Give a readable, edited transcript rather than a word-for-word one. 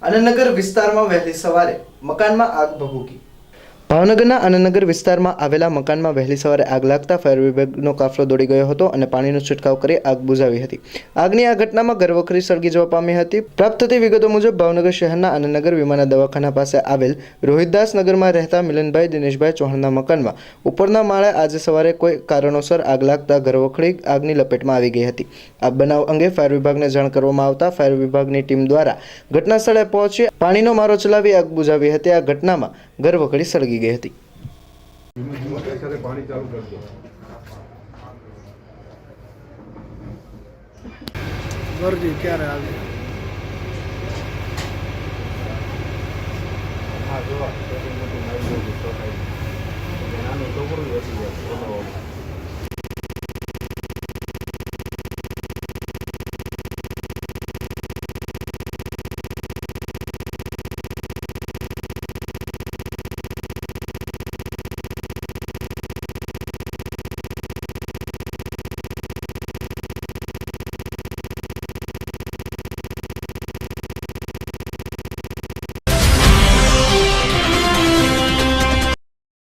આનંદનગર વિસ્તારમાં વહેલી સવારે મકાનમાં આગ ભભૂકી। ભાવનગરના આનંદનગર વિસ્તારમાં આવેલા મકાનમાં વહેલી સવારે આગ લાગતા ફાયર વિભાગનો કાફલો દોડી ગયો હતો અને પાણીનો છંટકાવ કરી આગ બુઝાવી હતી। આગની આ ઘટનામાં ઘરવખરી સળગી જવા પામી હતી। પ્રાપ્ત થતી વિગતો મુજબ ભાવનગર શહેરના આનંદનગર વિમાના દવાખાના પાસે આવેલ રોહિતદાસ નગરમાં રહેતા મિલનભાઈ દિનેશભાઈ ચૌહાણના મકાનમાં ઉપરના માળે આજે સવારે કોઈ કારણોસર આગ લાગતા ઘરવખરી આગની લપેટમાં આવી ગઈ હતી। આ બનાવ અંગે ફાયર વિભાગને જાણ કરવામાં આવતા ફાયર વિભાગની ટીમ દ્વારા ઘટના સ્થળે પહોંચી પાણીનો મારો ચલાવી આગ બુઝાવી હતી। આ ઘટનામાં ઘરવખરી સળગી ગઈ હતી। વર્દી ક્યારે આવી? હા, જોવા મોટું મારી નાનું છોકરું